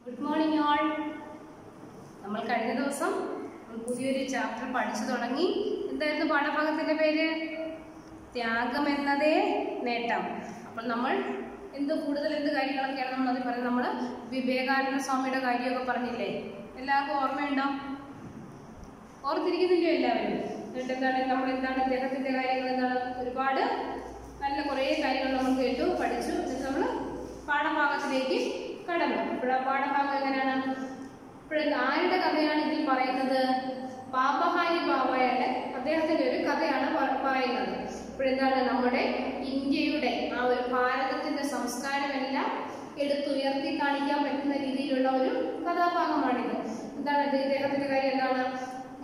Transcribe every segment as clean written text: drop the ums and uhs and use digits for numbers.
Good morning all. നമ്മൾ കഴിഞ്ഞ ദിവസം പുതിയൊരു ചാപ്റ്റർ പഠിച്ചു തുടങ്ങി. എന്തായിരുന്നു പാഠഭാഗത്തിന്റെ പേര്? ത്യാഗം എന്നതേ നേട്ടം. അപ്പോൾ നമ്മൾ എന്ത് കാര്യങ്ങളൊക്കെയാണ് നമ്മൾ അതിൽ പറയുന്നത്? നമ്മൾ വിവേകാനന്ദ സ്വാമിയുടെ കാര്യമൊക്കെ പറഞ്ഞില്ലേ? എല്ലാവർക്കും ഓർമ്മയുണ്ടോ? ഓർത്തിരിക്കുന്നില്ലയോ എല്ലാവരും? എന്നിട്ട് എന്താണ് ഇദ്ദേഹത്തിന്റെ കാര്യങ്ങൾ എന്താണ്? ഒരുപാട് നല്ല കുറേ കാര്യങ്ങൾ നമ്മൾ കേട്ടു പഠിച്ചു. എന്നിട്ട് നമ്മൾ പാഠഭാഗത്തിലേക്ക് കടന്നു. അപ്പോൾ ആ പാഠഭാഗം എങ്ങനെയാണ്? ആരുടെ കഥയാണ് ഇതിൽ പറയുന്നത്? പാപഹാരി ബാബയുടെ അദ്ദേഹത്തിന്റെ ഒരു കഥയാണ് പറയുന്നത്. ഇപ്പോഴെന്താണ് നമ്മുടെ ഇന്ത്യയുടെ ആ ഒരു ഭാരതത്തിന്റെ സംസ്കാരമെല്ലാം എടുത്തുയർത്തി കാണിക്കാൻ പറ്റുന്ന രീതിയിലുള്ള ഒരു കഥാഭാഗമാണിത്. എന്താണ് ഇദ്ദേഹത്തിന്റെ കാര്യം?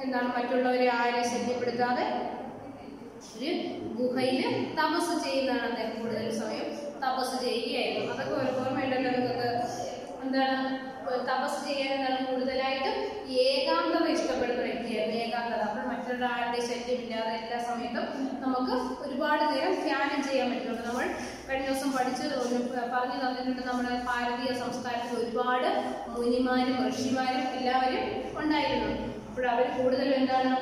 എന്താണ് മറ്റുള്ളവരെ ആരെ ശല്യപ്പെടുത്താതെ ഒരു ഗുഹയിൽ തപസ് ചെയ്യുന്നതാണ്. അദ്ദേഹം കൂടുതൽ സമയം തപസ് ചെയ്യുകയായിരുന്നു. അതൊക്കെ ഓർമ്മയുണ്ടല്ലോ നിങ്ങൾക്ക്? എന്താണ് തപസ് ചെയ്യാൻ കൂടുതലായിട്ട് ഏകാന്തത ഇഷ്ടപ്പെടുന്ന വ്യക്തിയായിരുന്നു. ഏകാന്തത. അപ്പോൾ മറ്റൊരാളുടെ ശല്യമില്ലാതെ എല്ലാ സമയത്തും നമുക്ക് ഒരുപാട് നേരം ധ്യാനം ചെയ്യാൻ പറ്റുന്നുണ്ട്. നമ്മൾ കഴിഞ്ഞ ദിവസം പറഞ്ഞു തന്നിട്ടുണ്ട്. നമ്മുടെ ഭാരതീയ സംസ്കാരത്തിൽ ഒരുപാട് മുനിമാരും ഋഷിമാരും എല്ലാവരും ഉണ്ടായിരുന്നു. അപ്പോൾ അവർ കൂടുതലും എന്താണ്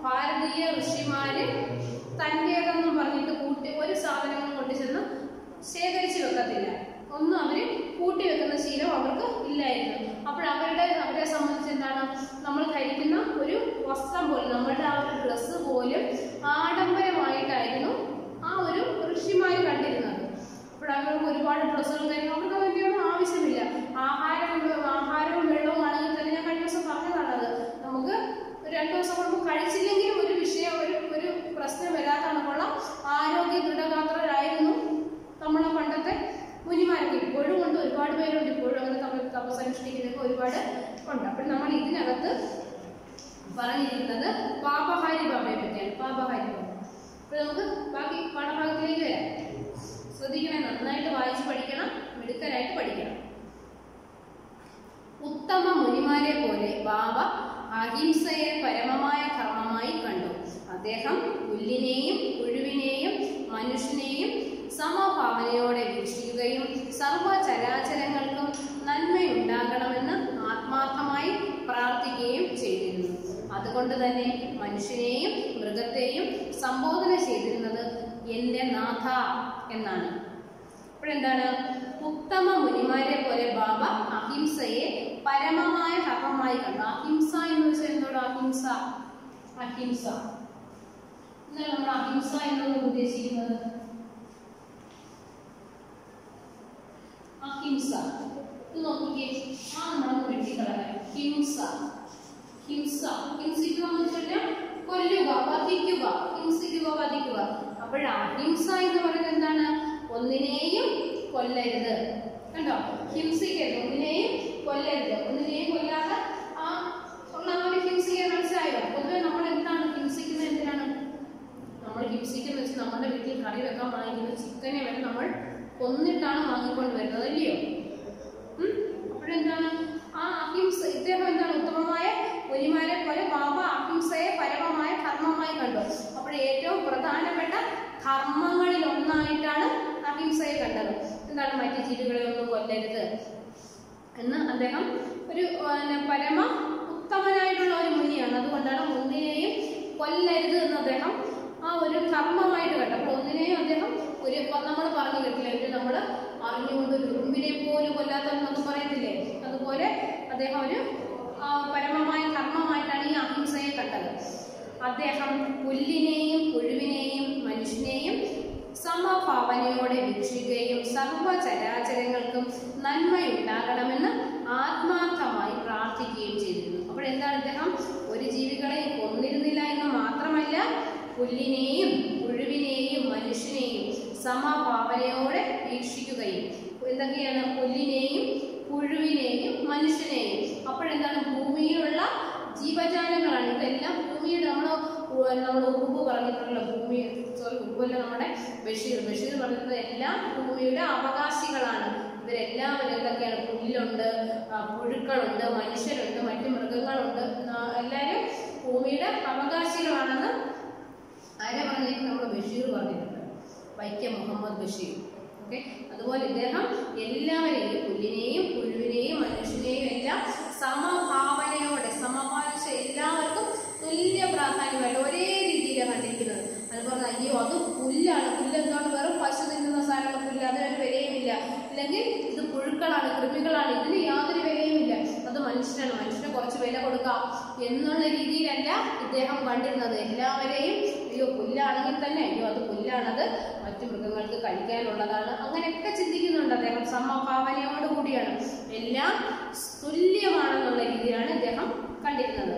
ഭാരതീയ ഋഷിമാര് തന്റേതെന്നും പറഞ്ഞിട്ട് ഒരു സാധനങ്ങളും കൊണ്ടുചെന്ന് ശേഖരിച്ചു വെക്കത്തില്ല. ഒന്നും അവര് കൂട്ടിവെക്കുന്ന ശീലം അവർക്ക് ഇല്ലായിരുന്നു. അപ്പോൾ അവരെ സംബന്ധിച്ച് എന്താണ്, നമ്മൾ ധരിക്കുന്ന ഒരു വസ്ത്രം പോലും, നമ്മളുടെ ആ ഒരു ഡ്രസ്സ് പോലും ആഡംബരമായിട്ടായിരുന്നു ആ ഒരു ഋഷിമാര് കണ്ടിരുന്നത്. അപ്പോൾ അവർക്ക് ഒരുപാട് ഡ്രസ്സുകൾ അവർക്ക് വേണ്ടിയൊന്നും ആവശ്യമില്ല. ആഹാരവും വെള്ളവും ആണെങ്കിൽ തന്നെ ഞാൻ കഴിഞ്ഞ ദിവസം പറഞ്ഞതാണത്. നമുക്ക് 2 ദിവസം കൊണ്ട് കഴിച്ചില്ലെങ്കിലും ഒരു വിഷയം ഒരു പ്രശ്നം വരാത്തണക്കുള്ള ആരോഗ്യ ദൃഢഗാത്രരായിരുന്നു നമ്മളെ പണ്ടത്തെ മുനിമാരൊക്കെ. ഇപ്പോഴും ഉണ്ട്, ഒരുപാട് പേരുണ്ട് ഇപ്പോഴും അങ്ങനെ തപസ്സനുഷ്ഠിക്കുന്നതൊക്കെ ഒരുപാട് ഉണ്ട്. അപ്പോൾ നമ്മൾ ഇതിനകത്ത് പറഞ്ഞിരിക്കുന്നത് പാപഹാരി ബാബയെ പറ്റിയാണ്. പാപഹാരി ബാബ. അപ്പോൾ നമുക്ക് ബാക്കി പാഠഭാഗത്തിലേക്ക് വരാം. ശ്രദ്ധിക്കണേ, നന്നായിട്ട് വായിച്ച് പഠിക്കണം, മിടുക്കരായിട്ട് പഠിക്കണം. ഉത്തമ മുനിമാരെ പോലെ ബാബ അഹിംസയെ പരമമായ ധർമ്മമായി കണ്ടു. അദ്ദേഹം പുല്ലിനെയും പുഴുവിനെയും മനുഷ്യനെയും സമഭാവനയോടെ വീക്ഷിക്കുകയും സർവചരാചരങ്ങൾക്കും നന്മയുണ്ടാകണമെന്ന് ആത്മാർത്ഥമായി പ്രാർത്ഥിക്കുകയും ചെയ്തിരുന്നു. അതുകൊണ്ട് തന്നെ മനുഷ്യനെയും മൃഗത്തെയും സംബോധന ചെയ്തിരുന്നത് എന്റെ നാഥ എന്നാണ്. അപ്പോഴെന്താണ്? ഉത്തമ മുനിമാരെ പോലെ ബാബ അഹിംസയെ പരമമായ ധർമ്മമായി കണ്ടു. അഹിംസ എന്ന് വെച്ചാൽ എന്തോട്? അഹിംസ എന്നാൽ നമ്മൾ അഹിംസ എന്നോട് ഉദ്ദേശിക്കുന്നത് അഹിംസ. ഇത് നോക്കിക്കേ, നമ്മളൊന്ന് വെട്ടിക്കളയാം. ഹിംസിക്കുക എന്ന് വെച്ചാൽ കൊല്ലുക, വധിക്കുക. ഹിംസിക്കുക, വധിക്കുക. അപ്പോൾ അഹിംസ എന്ന് പറയുന്നത് എന്താണ്? ഒന്നിനെയും കൊല്ലരുത്. കണ്ടോ? ഹിംസിക്കരുത്, ഒന്നിനെയും കൊല്ലരുത്. ഒന്നിനെയും കൊല്ലാതെ ഒരു ഹിംസിക്കാൻ മനസ്സിലായോ? പൊതുവെ നമ്മൾ എന്താണ് ഹിംസിക്കുന്നത്? എന്തിനാണ് നമ്മൾ ഹിംസിക്കുന്നത് വെച്ചാൽ നമ്മുടെ വീട്ടിൽ കറി വെക്കാൻ വാങ്ങിക്കുന്ന ചിക്കനെ വരെ നമ്മൾ കൊന്നിട്ടാണ് വാങ്ങിക്കൊണ്ട് വരുന്നത്, അല്ലയോ? അപ്പോഴെന്താണ് ആ അഹിംസ? ഇദ്ദേഹം എന്താണ്? ഉത്തമമായ മുനിമാരെ പോലെ ബാബ അഹിംസയെ പരമമായ ധർമ്മമായി കണ്ടു. അപ്പോൾ ഏറ്റവും പ്രധാനപ്പെട്ട ധർമ്മങ്ങളിൽ ഒന്നായിട്ടാണ് അഹിംസയെ കണ്ടത്. എന്താണ്? മറ്റു ജീവികളെ ഒന്നും കൊല്ലരുത് എന്ന് അദ്ദേഹം ഒരു പരമ ഉത്തമനായിട്ടുള്ള ഒരു മുനിയാണ്. അതുകൊണ്ടാണ് ഒന്നിനെയും കൊല്ലരുത് എന്ന് അദ്ദേഹം ആ ഒരു ധർമ്മമായിട്ട് കണ്ടു. അപ്പോൾ ഒന്നിനെയും അദ്ദേഹം നമ്മൾ പറഞ്ഞു കേട്ടില്ല, നമ്മൾ അറിഞ്ഞുകൊണ്ട് ഒരു ഉറുമ്പിനെ പോലും കൊല്ലാത്തതെന്നൊന്നും പറയത്തില്ലേ? അതുപോലെ അദ്ദേഹം ഒരു പരമമായ ധർമ്മമായിട്ടാണ് ഈ അഹിംസയെ കണ്ടത്. അദ്ദേഹം പുല്ലിനെയും പുഴുവിനെയും മനുഷ്യനെയും സമഭാവനയോടെ വീക്ഷിക്കുകയും സർവചരാചരങ്ങൾക്കും നന്മയുണ്ടാകണമെന്ന് ആത്മാർത്ഥമായി പ്രാർത്ഥിക്കുകയും ചെയ്തിരുന്നു. അപ്പോഴെന്താണ്? അദ്ദേഹം ഒരു ജീവികളെയും കൊന്നിരുന്നില്ല എന്ന് മാത്രമല്ല, പുല്ലിനെയും പുഴുവിനെയും മനുഷ്യനെയും സമഭാവനയോടെ വീക്ഷിക്കുകയും. എന്തൊക്കെയാണ്? പുല്ലിനെയും പുഴുവിനെയും മനുഷ്യനെയും. അപ്പോഴെന്താണ്? ഭൂമിയിലുള്ള ജീവജാലങ്ങളാണ് ഇതെല്ലാം. ഭൂമിയുടെ നമ്മൾ ഉറുമ്പ് പറഞ്ഞിട്ടുള്ള ഉറുമ്പല്ല, നമ്മുടെ ബഷീർ പറഞ്ഞിട്ടുള്ള എല്ലാം ഭൂമിയുടെ അവകാശികളാണ്. ഇവരെല്ലാവരും എന്തൊക്കെയാണ്? പുല്ലുണ്ട്, പുഴുക്കളുണ്ട്, മനുഷ്യരുണ്ട്, മറ്റു മൃഗങ്ങളുണ്ട്. എല്ലാവരും ഭൂമിയുടെ അവകാശികളാണെന്ന് ആരെ പറഞ്ഞിട്ടുണ്ട്? നമ്മുടെ ബഷീർ പറഞ്ഞിട്ടുണ്ട്, വൈക്കം മുഹമ്മദ് ബഷീർ. ഓക്കെ. അതുപോലെ ഇദ്ദേഹം എല്ലാവരെയും, പുല്ലിനെയും പുഴുവിനെയും എന്നുള്ള രീതിയിലല്ല ഇദ്ദേഹം കണ്ടിരുന്നത്. എല്ലാവരെയും അയ്യോ പുല്ലാണെങ്കിൽ തന്നെ അയ്യോ അത് പുല്ലാണത്, മറ്റു മൃഗങ്ങൾക്ക് കഴിക്കാനുള്ളതാണ്, അങ്ങനെയൊക്കെ ചിന്തിക്കുന്നുണ്ട് അദ്ദേഹം. സമഭാവനയോടുകൂടിയാണ്, എല്ലാം തുല്യമാണെന്നുള്ള രീതിയിലാണ് ഇദ്ദേഹം കണ്ടിരുന്നത്.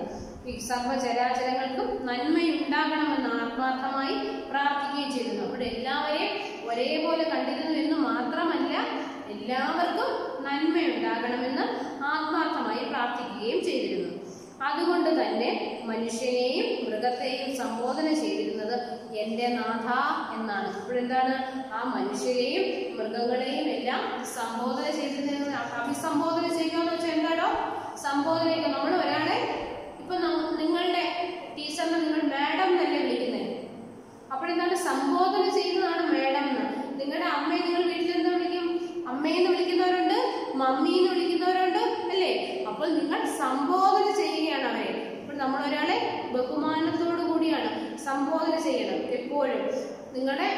ഈ സർവ്വചരാചരങ്ങൾക്കും നന്മയുണ്ടാകണമെന്ന് ആത്മാർത്ഥമായി പ്രാർത്ഥിക്കുകയും ചെയ്തിരുന്നു. അവിടെ എല്ലാവരെയും ഒരേപോലെ കണ്ടിരുന്നു എന്ന് മാത്രമല്ല, എല്ലാവർക്കും നന്മയുണ്ടാകണമെന്ന് ആത്മാർത്ഥമായി പ്രാർത്ഥിക്കുകയും ചെയ്തിരുന്നു. അതുകൊണ്ട് തന്നെ മനുഷ്യനെയും മൃഗത്തെയും സംബോധന ചെയ്തിരുന്നത് എൻ്റെ നാഥ എന്നാണ്. ഇപ്പോഴെന്താണ് ആ മനുഷ്യരെയും മൃഗങ്ങളെയും എല്ലാം സംബോധന ചെയ്തിരുന്നത്? അഭിസംബോധന ചെയ്യുക എന്ന് വെച്ചാൽ എന്താണോ സംബോധന. നമ്മൾ ഒരാളെ ഇപ്പൊ നിങ്ങളുടെ ടീച്ചറിനെ നിങ്ങൾ മാഡം എന്നല്ലേ വിളിക്കുന്നത്, അപ്പോഴെന്താണ് സംബോധന ചെയ്യുന്നതാണ് മാഡം എന്ന്. നിങ്ങളുടെ അമ്മയെ നിങ്ങൾ വീട്ടിൽ എന്താ വിളിക്കും? അമ്മയെന്ന് വിളിക്കുന്നവരുണ്ട്, മമ്മീന്ന് വിളിക്കുന്നവരുണ്ട് അല്ലേ? അപ്പോൾ നിങ്ങൾ സംബോധന ചെയ്യുകയാണ് അവരെ. അപ്പോൾ നമ്മൾ ഒരാളെ ബഹുമാനത്തോടു കൂടിയാണ് സംബോധന ചെയ്യണം എപ്പോഴും. നിങ്ങളുടെ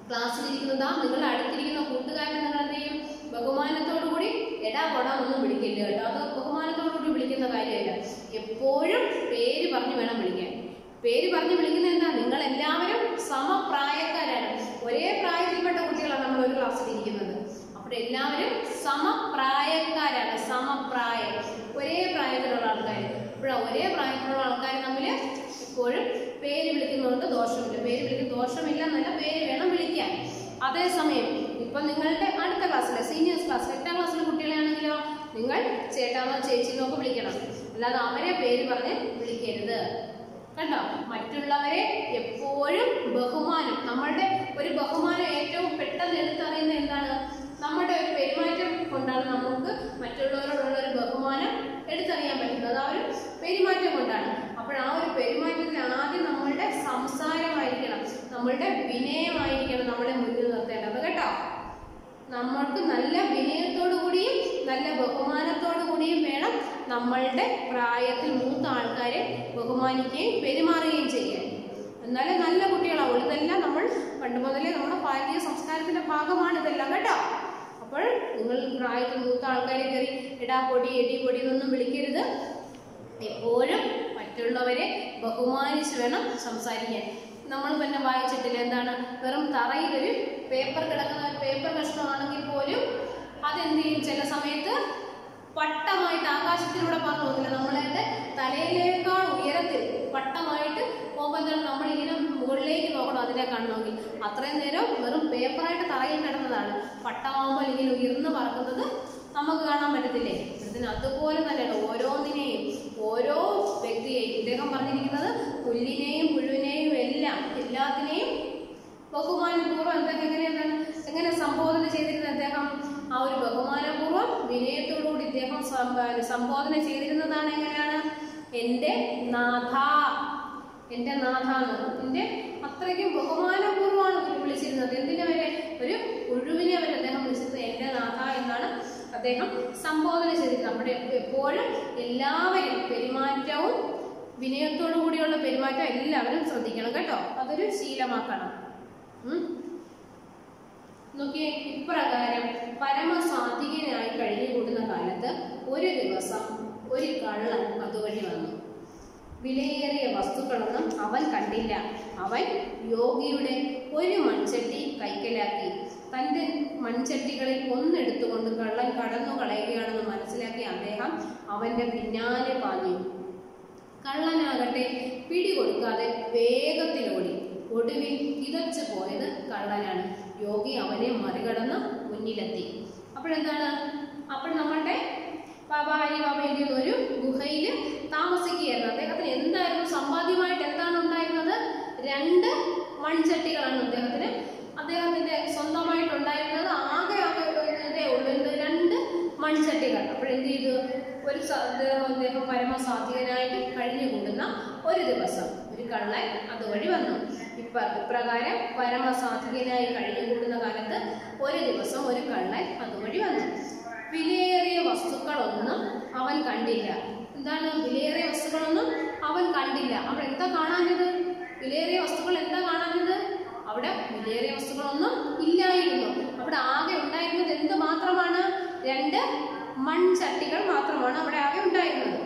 ക്ലാസ്സിലിരിക്കുന്നതാ നിങ്ങളുടെ അടുത്തിരിക്കുന്ന കൂട്ടുകാരനെ നിങ്ങൾ എന്ത് ചെയ്യും? ബഹുമാനത്തോടു കൂടി എടാ കൊടാ ഒന്നും വിളിക്കില്ല കേട്ടോ. അത് ബഹുമാനത്തോടു കൂടി വിളിക്കുന്ന കാര്യമല്ല. എപ്പോഴും പേര് പറഞ്ഞു വേണം വിളിക്കാൻ. പേര് പറഞ്ഞു വിളിക്കുന്നത് എന്താ? നിങ്ങൾ എല്ലാവരും സമപ്രായക്കാരാണ്, ഒരേ പ്രായത്തിൽപ്പെട്ട കുട്ടികളാണ് നമ്മൾ ഒരു ക്ലാസ്സിൽ ഇരിക്കുന്നത്. അപ്പോൾ എല്ലാവരും സമപ്രായക്കാരാണ്, സമപ്രായം, ഒരേ പ്രായത്തിലുള്ള ആൾക്കാർ. അപ്പോൾ ഒരേ പ്രായത്തിലുള്ള ആൾക്കാർ തമ്മിൽ എപ്പോഴും പേര് വിളിക്കുന്നതുകൊണ്ട് ദോഷമില്ല. പേര് വിളിക്കുന്ന ദോഷമില്ല എന്നല്ല, പേര് വേണം വിളിക്കാൻ. അതേസമയം ഇപ്പം നിങ്ങളുടെ അടുത്ത ക്ലാസ്സിലെ സീനിയേഴ്സ് ക്ലാസ്സിൽ 8ാം ക്ലാസ്സിലെ കുട്ടികളെയാണെങ്കിലോ നിങ്ങൾ ചേട്ടാന്നോ ചേച്ചിന്നോ ഒക്കെ വിളിക്കണം, അല്ലാതെ അവരെ പേര് പറഞ്ഞ് വിളിക്കരുത് കണ്ടോ. മറ്റുള്ളവരെ എപ്പോഴും ബഹുമാനം, നമ്മളുടെ ഒരു ബഹുമാനം ഏറ്റവും പെട്ടെന്ന് എടുത്തറിയുന്നത് എന്താണ്? നമ്മുടെ ഒരു പെരുമാറ്റം കൊണ്ടാണ് നമുക്ക് മറ്റുള്ളവരോടുള്ള ഒരു ബഹുമാനം എടുത്തറിയാൻ പറ്റുന്നത്. ആ ഒരു പെരുമാറ്റം കൊണ്ടാണ്. അപ്പോൾ ആ ഒരു പെരുമാറ്റത്തിൽ ആദ്യം നമ്മളുടെ സംസാരമായിരിക്കണം, നമ്മളുടെ വിനയമായിരിക്കണം നമ്മളെ മുന്നിൽ നിർത്തേണ്ടത് കേട്ടോ. നമ്മൾക്ക് നല്ല വിനയത്തോടു കൂടിയും നല്ല ബഹുമാനത്തോടു കൂടിയും വേണം നമ്മളുടെ പ്രായത്തിൽ മൂത്ത ആൾക്കാരെ ബഹുമാനിക്കുകയും പെരുമാറുകയും ചെയ്യാൻ. എന്നാലേ നല്ല കുട്ടികളാവുള്ളൂ. ഇതെല്ലാം നമ്മൾ പണ്ട് മുതലേ നമ്മുടെ ഭാരതീയ സംസ്കാരത്തിന്റെ ഭാഗമാണ് ഇതെല്ലാം കേട്ടോ. അപ്പോൾ നിങ്ങൾ പ്രായത്തിൽ മൂത്ത ആൾക്കാരെ കയറി എടാ പൊടി എടി പൊടി എന്നൊന്നും വിളിക്കരുത്. എപ്പോഴും മറ്റുള്ളവരെ ബഹുമാനിച്ച് വേണം സംസാരിക്കാൻ. നമ്മൾ പിന്നെ വായിച്ചിട്ടില്ല എന്താണ്? വെറും തറയിലൊരു പേപ്പർ കിടക്കുന്ന പേപ്പർ കഷ്ണമാണെങ്കിൽ പോലും അതെന്ത് ചെയ്യും? ചില സമയത്ത് പട്ടമായിട്ട് ആകാശത്തിലൂടെ പറഞ്ഞു പോകുന്നില്ല, നമ്മളെ തലയിലേക്കാൾ ഉയരത്തിൽ പട്ടമായിട്ട് പോകുമ്പോൾ എന്താണ് നമ്മളിങ്ങനെ മുകളിലേക്ക് നോക്കണം അതിനെ കാണണമെങ്കിൽ. അത്രയും നേരം വെറും പേപ്പറായിട്ട് തറയിൽ കിടന്നതാണ്. പട്ടമാകുമ്പോൾ ഇങ്ങനെ ഉയർന്ന് പറക്കുന്നത് നമുക്ക് കാണാൻ പറ്റത്തില്ലേ? ഇതിന് അതുപോലെ തന്നെയാണ് ഓരോന്നിനെയും ഓരോ വ്യക്തിയെയും ഇദ്ദേഹം പറഞ്ഞിരിക്കുന്നത് പുല്ലിനെയും പുഴുവിനെയും എല്ലാത്തിനെയും ബഹുമാനപൂർവ്വം എങ്ങനെ സംബോധന ചെയ്തിരുന്നത് അദ്ദേഹം? ആ ഒരു ബഹുമാനപൂർവ്വം വിനയത്തോടുകൂടി ഇദ്ദേഹം സംബോധന ചെയ്തിരുന്നതാണ്. എങ്ങനെയാണ്? എൻ്റെ നാഥ, എൻ്റെ നാഥ എന്ന് അത്രയ്ക്കും ബഹുമാനപൂർവ്വമാണ് വിളിച്ചിരുന്നത്. എന്തിനെ വരെ? ഒരു പുഴുവിനെ വരെ അദ്ദേഹം വിളിച്ചിരുന്നത് എൻ്റെ നാഥ എന്നാണ് അദ്ദേഹം സംബോധന ചെയ്തിരുന്നത്. അവിടെ എപ്പോഴും എല്ലാവരും പെരുമാറ്റവും വിനയത്തോടു കൂടിയുള്ള പെരുമാറ്റം എല്ലാവരും ശ്രദ്ധിക്കണം കേട്ടോ. അതൊരു ശീലമാക്കണം. നോക്കിയേ, ഇപ്രകാരം പരമസാത്വികനായി കഴിഞ്ഞുകൂടുന്ന കാലത്ത് ഒരു ദിവസം ഒരു കള്ളൻ അതുവഴി വന്നു. വിലയേറിയ വസ്തുക്കളൊന്നും അവൻ കണ്ടില്ല. അവൻ യോഗിയുടെ ഒരു മൺചട്ടി കൈക്കലാക്കി. തൻ്റെ മൺചട്ടികളിൽ ഒന്നെടുത്തുകൊണ്ട് കള്ളൻ കടന്നു കളയുകയാണെന്ന് മനസ്സിലാക്കി അദ്ദേഹം അവൻ്റെ പിന്നാലെ പാഞ്ഞു. കള്ളനാകട്ടെ പിടികൊടുക്കാതെ വേഗത്തിലോടി. ഒടുവിൽ കിതച്ചു പോയത് കള്ളനാണ്. യോഗി അവനെ മറികടന്ന് മുന്നിലെത്തി. അപ്പോഴെന്താണ്? അപ്പോൾ നമ്മളുടെ ബാബാരി ഒരു ഗുഹയിൽ താമസിക്കുകയായിരുന്നു. അദ്ദേഹത്തിന് എന്തായിരുന്നു സമ്പാദ്യമായിട്ട് എന്താണ് ഉണ്ടായിരുന്നത്? 2 മൺചട്ടികളാണ് അദ്ദേഹത്തിന്റെ സ്വന്തമായിട്ടുണ്ടായിരുന്നത്. ആകെ ഉള്ളൂ 2 മൺചട്ടികൾ. അപ്പോഴെന്ത് ചെയ്തു? അദ്ദേഹം പരമസാത്വികനായിട്ട് കഴിഞ്ഞുകൂടുന്ന ഒരു ദിവസം ഒരു കള്ളൻ അതുവഴി വന്നു. ഇപ്രകാരം പരമസാത്വികനായി കഴിഞ്ഞുകൂടുന്ന കാലത്ത് ഒരു ദിവസം ഒരു കള്ളൻ അതുവഴി വന്നു. വിലയേറിയ വസ്തുക്കളൊന്നും അവൻ കണ്ടില്ല. എന്താണ് വിലയേറിയ വസ്തുക്കളൊന്നും അവൻ കണ്ടില്ല? അവിടെ എന്താ കാണാഞ്ഞത്? വിലയേറിയ വസ്തുക്കൾ എന്താ കാണാഞ്ഞത്? അവിടെ വിലയേറിയ വസ്തുക്കളൊന്നും ഇല്ലായിരുന്നു. അവിടെ ആകെ ഉണ്ടായിരുന്നത് എന്ത് മാത്രമാണ്? 2 മൺചട്ടികൾ മാത്രമാണ് അവിടെ ആകെ ഉണ്ടായിരുന്നത്.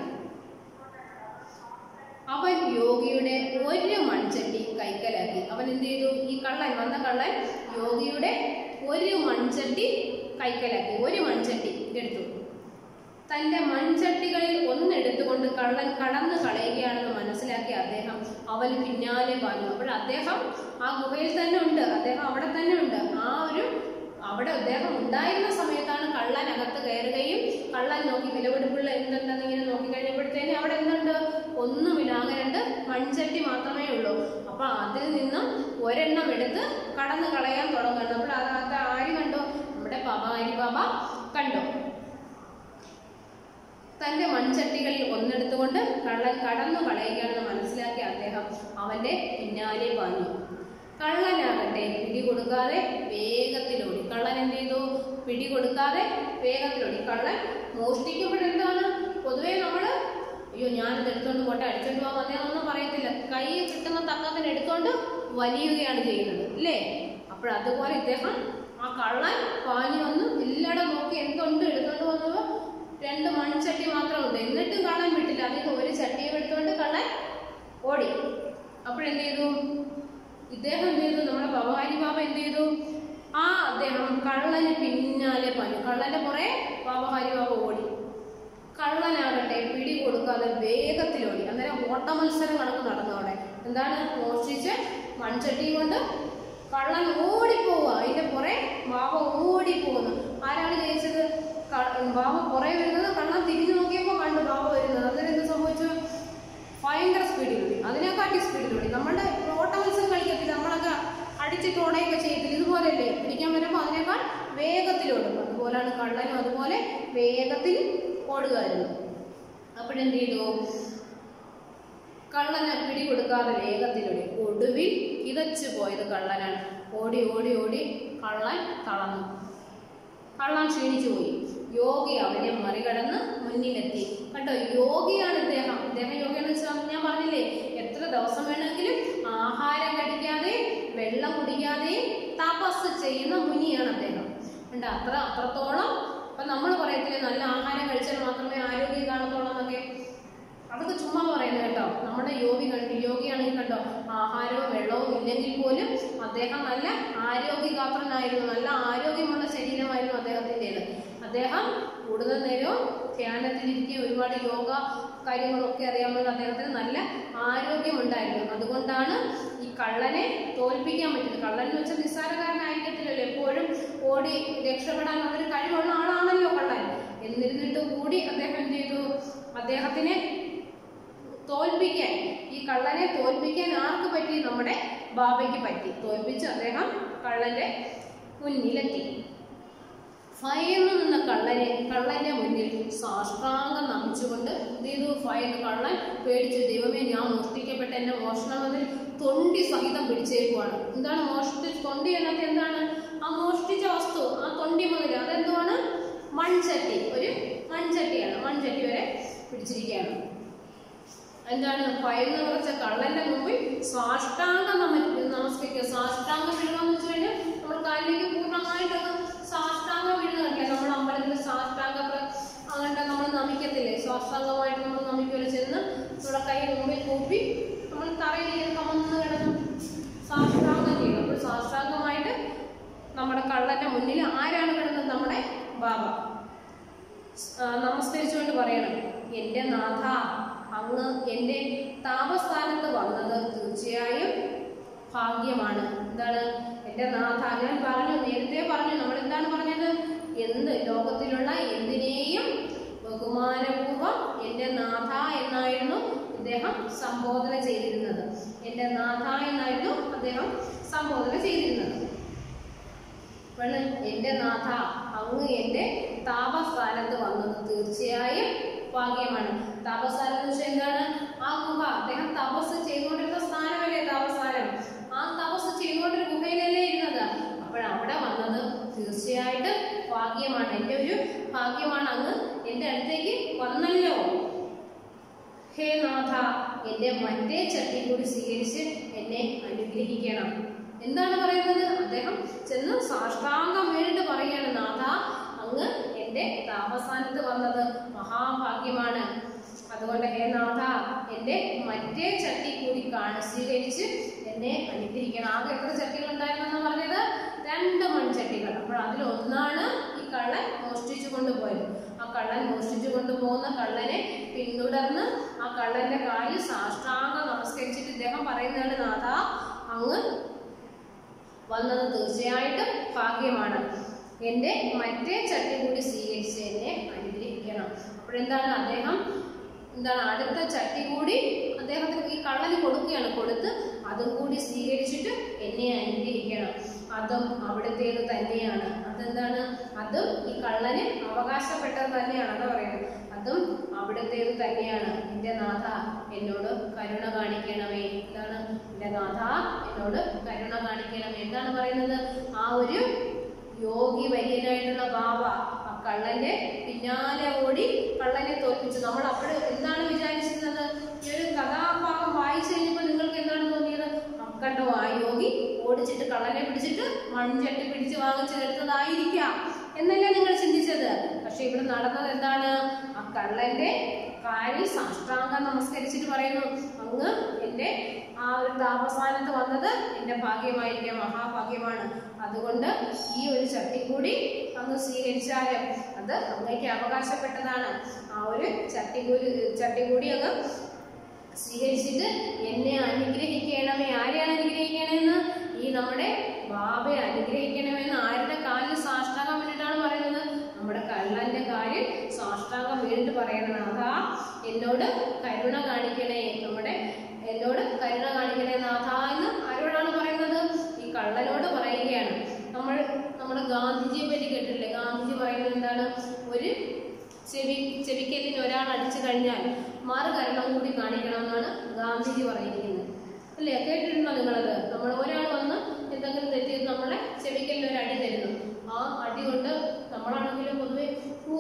അവൻ യോഗിയുടെ ഒരു മൺചട്ടി കൈക്കലാക്കി. അവൻ എന്ത് ചെയ്തു? ഈ വന്ന കള്ളൻ യോഗിയുടെ ഒരു മൺചട്ടി കൈക്കലാക്കി. ഒരു മൺചട്ടി എടുത്തു. തന്റെ മൺചട്ടികളിൽ ഒന്നെടുത്തുകൊണ്ട് കള്ളൻ കടന്നു കളയുകയാണെന്ന് മനസ്സിലാക്കിയ അദ്ദേഹം അവന് പിന്നാലെ പാഞ്ഞു. അപ്പോൾ അദ്ദേഹം ആ ഗുഹയിൽ തന്നെ ഉണ്ട്, അദ്ദേഹം അവിടെ തന്നെ ഉണ്ട്. അവിടെ അദ്ദേഹം ഉണ്ടായിരുന്ന സമയത്താണ് കള്ളൻ അകത്ത് കയറുകയും കള്ളൻ നോക്കി വിലപിടിപ്പുള്ള എന്തുണ്ടെന്ന് ഇങ്ങനെ നോക്കി കഴിഞ്ഞപ്പോഴത്തേന് അവിടെ എന്തുണ്ട്? ഒന്നുമില്ല, ആകെ 2 മൺചട്ടി മാത്രമേ ഉള്ളൂ. അപ്പൊ അതിൽ നിന്നും ഒരെണ്ണം എടുത്ത് കടന്നു കളയാൻ തുടങ്ങുന്നു. അപ്പോൾ അത് ആര് കണ്ടു? നമ്മുടെ ഹരി ബാബ കണ്ടു. തന്റെ മൺചട്ടികളിൽ ഒന്നെടുത്തുകൊണ്ട് കള്ളൻ കടന്നു കളയുകയാണെന്ന് മനസ്സിലാക്കിയ അദ്ദേഹം അവന്റെ പിന്നാലെ പാഞ്ഞു. കള്ളനാകട്ടെ പിടികൊടുക്കാതെ വേഗത്തിലോടി. കള്ളൻ എന്ത് ചെയ്തു? പിടികൊടുക്കാതെ വേഗത്തിലോടി. കള്ളൻ മോഷ്ടിക്കുമ്പോഴെന്താണ്? പൊതുവെ നമ്മള് അയ്യോ ഞാനത് എടുത്തോണ്ട് പോട്ടെ, അടിച്ചോണ്ട് പോകാൻ വന്നേന്നൊന്നും പറയത്തില്ല. കൈ കിട്ടുന്ന തക്കത്തിന് എടുത്തോണ്ട് വലിയുകയാണ് ചെയ്യുന്നത്, അല്ലേ? അപ്പോഴതുപോലെ ഇദ്ദേഹം ആ കള്ളൻ പാഞ്ഞു വന്നു. എല്ലായിടും നോക്കി എന്തുണ്ട് എടുത്തോണ്ട് വന്നത്? 2 മൺചട്ടി മാത്രമുണ്ട്. എന്നിട്ടും കള്ളൻ വിട്ടില്ല. അതിൽ ഒരു ചട്ടിയും എടുത്തുകൊണ്ട് കള്ളൻ ഓടി. അപ്പോഴെന്ത് ചെയ്തു? ഇദ്ദേഹം എന്ത് ചെയ്തു? നമ്മുടെ ഹരി ബാബ എന്ത് ചെയ്തു? അദ്ദേഹം കള്ളന് പിന്നാലെ പാഞ്ഞു. കള്ളന്റെ പുറകെ ഹരി ബാബ ഓടി. കള്ളനാകട്ടെ പിടി കൊടുക്കാതെ വേഗത്തിലോടി. അന്നേരം ഓട്ട മത്സരം കണക്ക് നടന്നു അവിടെ. എന്താണ്? മോഷ്ടിച്ച് മൺചട്ടി കൊണ്ട് കള്ളൻ ഓടിപ്പോവുക. അതിന്റെ പുറകെ ബാബ ഓടിപ്പോകുന്നു. ആരാണ് ജയിച്ചത്? ബാബ പുറകെ വരുന്നത്. കള്ളൻ തിരിഞ്ഞു നോക്കിയപ്പോൾ കണ്ടു ബാബ വരുന്നത്. അന്നേരം എന്ത് സംഭവിച്ചു? ഭയങ്കര സ്പീഡിലൂടി, അതിനെക്കാട്ടി സ്പീഡിലൂടി. നമ്മുടെ ഓട്ട മത്സരം കളിക്കത്തില്ല, നമ്മളൊക്കെ അടിച്ചിട്ട് ഓടയൊക്കെ ചെയ്യത്തില്ല, ഇതുപോലെയല്ലേ? പിടിക്കാൻ വരുമ്പോൾ അതിനേക്കാൾ വേഗത്തിലോടും. അതുപോലെയാണ് കള്ളനും അതുപോലെ വേഗത്തിൽ ഓടുകയായിരുന്നു. അപ്പോഴെന്ത് ചെയ്തു? കള്ളന് പിടികൊടുക്കാതെ വേഗത്തിലോടി. ഒടുവിൽ കിതച്ചു പോയത് കള്ളനാണ്. ഓടി ഓടി ഓടി കള്ളൻ തളർന്നു. കള്ളൻ ക്ഷീണിച്ചു പോയി. യോഗി അവനെ മറികടന്ന് മുന്നിലെത്തി. കേട്ടോ, യോഗിയാണ് ഇദ്ദേഹം. യോഗിയാണെന്ന് വെച്ചാൽ ഞാൻ പറഞ്ഞില്ലേ, എത്ര ദിവസം വേണമെങ്കിലും ആഹാരം കഴിക്കാതെ വെള്ളം കുടിക്കാതെ തപസ് ചെയ്യുന്ന മുനിയാണ് അദ്ദേഹം. ഉണ്ട് അത്രത്തോളം. അപ്പൊ നമ്മൾ പറയത്തില്ലേ നല്ല ആഹാരം കഴിച്ചാൽ മാത്രമേ ആരോഗ്യം കാണത്തുള്ളൂ എന്നൊക്കെ? അതൊക്കെ ചുമ്മാ പറയുന്നത് കേട്ടോ. നമ്മുടെ യോഗിയാണെങ്കിൽ കണ്ടോ, ആഹാരവും വെള്ളവും ഇല്ലെങ്കിൽ പോലും അദ്ദേഹം നല്ല ആരോഗ്യകാത്രനായിരുന്നു. നല്ല ആരോഗ്യമുള്ള ശരീരമായിരുന്നു അദ്ദേഹത്തിൻ്റെത്. അദ്ദേഹം കൂടുതൽ നേരവും ധ്യാനത്തിലിരിക്കുക, ഒരുപാട് യോഗ കാര്യങ്ങളൊക്കെ അറിയാമെങ്കിൽ അദ്ദേഹത്തിന് നല്ല ആരോഗ്യമുണ്ടായിരുന്നു. അതുകൊണ്ടാണ് ഈ കള്ളനെ തോൽപ്പിക്കാൻ പറ്റുന്നത്. കള്ളൻ എന്ന് വെച്ചാൽ നിസ്സാരക്കാരനായിരിക്കത്തില്ലല്ലോ, എപ്പോഴും ഓടി രക്ഷപ്പെടാൻ അതൊരു കഴിവുള്ള ആളാണല്ലോ കള്ളൻ. എന്നിരുന്നിട്ട് കൂടി അദ്ദേഹം എന്ത് ചെയ്തു? അദ്ദേഹത്തിനെ തോൽപ്പിക്കാൻ, ഈ കള്ളനെ തോൽപ്പിക്കാൻ ആർക്ക് പറ്റി? നമ്മുടെ ബാബയ്ക്ക് പറ്റി. തോൽപ്പിച്ച് അദ്ദേഹം കള്ളന്റെ മുന്നിലെത്തി. ഭയന്നു നിന്ന കള്ളന്റെ മുന്നിൽ സാഷ്ടാംഗം നമിച്ചുകൊണ്ട് എന്ത് ചെയ്തു? കള്ളൻ പേടിച്ചു. ദൈവമേ, ഞാൻ മോഷ്ടിക്കപ്പെട്ട എന്റെ മോഷണമതിൽ തൊണ്ടി സഹിതം പിടിച്ചേക്കുവാണ്. എന്താണ് തൊണ്ടി എന്നൊക്കെ? എന്താണ് ആ മോഷ്ടിച്ച വസ്തു? ആ തൊണ്ടി മുതൽ അതെന്തുവാണ്? മൺചട്ടി. ഒരു മൺചട്ടിയാണ്. മൺചട്ടി വരെ പിടിച്ചിരിക്കുകയാണ്. എന്താണ്? ഭയന്ന് കുറച്ച കള്ളന്റെ മുമ്പിൽ സാഷ്ടാംഗം നമസ്കരിക്കുക. സാഷ്ടാംഗം വീഴുകയെന്ന് വെച്ച് കഴിഞ്ഞാൽ നമ്മൾ കാലിലേക്ക് പൂർണ്ണമായിട്ടൊന്ന് സാഷ്ടാംഗം വീഴുന്നതല്ലേ? നമ്മൾ അമ്പലത്തിൽ സാഷ്ടാംഗ അങ്ങനത്തെ നമ്മൾ നമിക്കത്തില്ലേ? സാഷ്ടാംഗമായിട്ട് നമ്മൾ നമിക്കുമല്ലോ. ചെന്ന് നമ്മുടെ കൈ മുമ്പിൽ കൂപ്പി നമ്മൾ തറയിൽ കമന്ന് കിടന്ന് സാഷ്ടാംഗം ചെയ്യും. അപ്പോൾ സാഷ്ടാംഗമായിട്ട് നമ്മുടെ കള്ളന്റെ മുന്നിൽ ആരാണ് കിടന്നത്? നമ്മുടെ ബാബ. നമസ്കരിച്ചുകൊണ്ട് പറയണം, എന്റെ നാഥ, അങ്ങ് എന്റെ താപസ്ഥാനത്ത് വന്നത് തീർച്ചയായും ഭാഗ്യമാണ്. എന്താണ്? എന്റെ നാഥ. ഞാൻ പറഞ്ഞു, നേരത്തെ പറഞ്ഞു. നമ്മൾ എന്താണ് പറഞ്ഞത്? ലോകത്തിലുള്ള എന്തിനേയും ബഹുമാനപൂർവം എന്റെ നാഥ എന്നായിരുന്നു അദ്ദേഹം സംബോധന ചെയ്തിരുന്നത്. എന്റെ നാഥ എന്നായിരുന്നു അദ്ദേഹം സംബോധന ചെയ്തിരുന്നത്. എന്റെ നാഥ, അങ്ങ് എന്റെ താപസ്ഥാനത്ത് വന്നത് തീർച്ചയായും ഭാഗ്യമാണ്. താപസ്ഥാനം എന്ന് വെച്ചാൽ എന്താണ്? ആ ഗുഹ. അദ്ദേഹം തപസ് ചെയ്തുകൊണ്ടിരുന്ന സ്ഥാനമല്ലേ താപസ്ഥാനം? ആ തപസ് ചെയ്തുകൊണ്ടൊരു ഗുഹയിലല്ലേ ഇരുന്നത്? അപ്പോഴവിടെ വന്നത് തീർച്ചയായിട്ടും ഭാഗ്യമാണ്. എന്റെ ഒരു ഭാഗ്യമാണ്. അങ്ങ് എന്റെ അടുത്തേക്ക് വന്നല്ലോ. ഹേ നാഥ, എന്റെ മറ്റേ ചട്ടി കൂടി സ്വീകരിച്ച് എന്നെ അനുഗ്രഹിക്കണം. എന്താണ് പറയുന്നത്? അദ്ദേഹം ചെന്ന് സാഷ്ടാംഗം വീണിട്ട് പറയുകയാണ്, നാഥ, അങ്ങ് എന്റെ താപസ്ഥാനത്ത് വന്നത് മഹാഭാഗ്യമാണ്. അതുകൊണ്ട് ഹേ നാഥ, എൻ്റെ മറ്റേ ചട്ടി കൂടി സ്വീകരിച്ച് എന്നെ അനുഗ്രഹിക്കണം. ആകെ എത്ര ചട്ടികൾ ഉണ്ടായിരുന്നെന്ന് പറഞ്ഞത്? 2 മൺചട്ടികൾ. അപ്പോൾ അതിലൊന്നാണ് ഈ കള്ളൻ മോഷ്ടിച്ചു കൊണ്ടുപോയത്. ആ കള്ളൻ മോഷ്ടിച്ചു കൊണ്ടുപോകുന്ന കള്ളനെ പിന്തുടർന്ന് ആ കള്ളന്റെ കാലിൽ സാഷ്ടാംഗം നമസ്കരിച്ചിട്ട് ഇദ്ദേഹം പറയുന്നതാണ്, നാഥ അങ്ങ് വന്നത് തീർച്ചയായിട്ടും ഭാഗ്യമാണ്. എൻ്റെ മറ്റേ ചട്ടി കൂടി സ്വീകരിച്ച് എന്നെ അനുഗ്രഹിക്കണം. അപ്പോഴെന്താണ് അദ്ദേഹം അടുത്ത ചട്ടി കൂടി അദ്ദേഹത്തിന് ഈ കള്ളന് കൊടുക്കുകയാണ്. കൊടുത്ത് അതും കൂടി സ്വീകരിച്ചിട്ട് എന്നെ അനുഗ്രഹിക്കണം. അതും അവിടുത്തേത് തന്നെയാണ്. അതെന്താണ്? അതും ഈ കള്ളന് അവകാശപ്പെട്ടത് തന്നെയാണ്. അതാ പറയുന്നത്, അതും അവിടുത്തേത് തന്നെയാണ്. എൻ്റെ നാഥ എന്നോട് കരുണ കാണിക്കണമേ. എന്താണ്? എൻ്റെ നാഥ എന്നോട് കരുണ കാണിക്കണമേ. എന്താണ് പറയുന്നത്? ആ ഒരു യോഗി വര്യനായിട്ടുള്ള ബാബ ആ കള്ളന്റെ പിന്നാലെ ഓടി കള്ളനെ തോൽപ്പിച്ചു. നമ്മൾ അപ്പോൾ എന്താണ് വിചാരിച്ചിരുന്നത്? ഈ ഒരു കഥാഭാഗം വായിച്ചു കഴിഞ്ഞപ്പോൾ നിങ്ങൾക്ക് എന്താണ് തോന്നിയത്? കണ്ടോ, ആ യോഗി ഓടിച്ചിട്ട് കള്ളനെ പിടിച്ചിട്ട് മൺചട്ടി പിടിച്ച് വാങ്ങിച്ചെടുത്തതായിരിക്കാം എന്നല്ല നിങ്ങൾ ചിന്തിച്ചത്. പക്ഷെ ഇവിടെ നടന്നത് എന്താണ്? ആ കള്ളന്റെ കാലിൽ സാഷ്ടാംഗം നമസ്കരിച്ചിട്ട് പറയുന്നു, അങ്ങ് എൻ്റെ ആ ഒരു താപസ്ഥാനത്ത് വന്നത് എൻ്റെ ഭാഗ്യമായിരിക്കാം, മഹാഭാഗ്യമാണ്. അതുകൊണ്ട് ഈ ഒരു ചട്ടി കൂടി അങ്ങ് സ്വീകരിച്ചാലും അത് അങ്ങേക്ക് അവകാശപ്പെട്ടതാണ്. ആ ഒരു ചട്ടി കൂടി അങ്ങ് സ്വീകരിച്ചിട്ട് എന്നെ അനുഗ്രഹിക്കണമേ. ആരെയാണ് അനുഗ്രഹിക്കണമെന്ന്? ഈ നമ്മുടെ ബാബയെ അനുഗ്രഹിക്കണമെന്ന്. ആരുടെ കാലിൽ സാഷ്ടാംഗം വീണിട്ടാണ് പറയുന്നത്? നമ്മുടെ കള്ളന്റെ കാലിൽ സാഷ്ടാംഗം വീണിട്ട് പറയണം, നാഥാ എന്നോട് കരുണ കാണിക്കണേ. എന്നോട് കരുണ കാണിക്കണേ നാഥ എന്ന് ആരോടാണ് പറയുന്നത്? ഈ കള്ളനോട് പറയുകയാണ്. നമ്മുടെ ഗാന്ധിജിയെ പറ്റി കേട്ടില്ലേ? ഗാന്ധിജി പറയുന്നത് എന്താണ്? ഒരു ചെവിക്കല്ലിന് ഒരാൾ അടിച്ചു കഴിഞ്ഞാൽ മറുകരണം കൂടി കാണിക്കണമെന്നാണ് ഗാന്ധിജി പറഞ്ഞിരിക്കുന്നത്. അല്ലേ? കേട്ടിട്ടുണ്ടോ നിങ്ങളത്? ഒരാൾ വന്ന് എന്തെങ്കിലും തെറ്റിയത് നമ്മളെ ചെവിക്കല്ലിന് ഒരു അടി തരുന്നു. ആ അടി കൊണ്ട് നമ്മളാണെങ്കിലും പൊതുവെ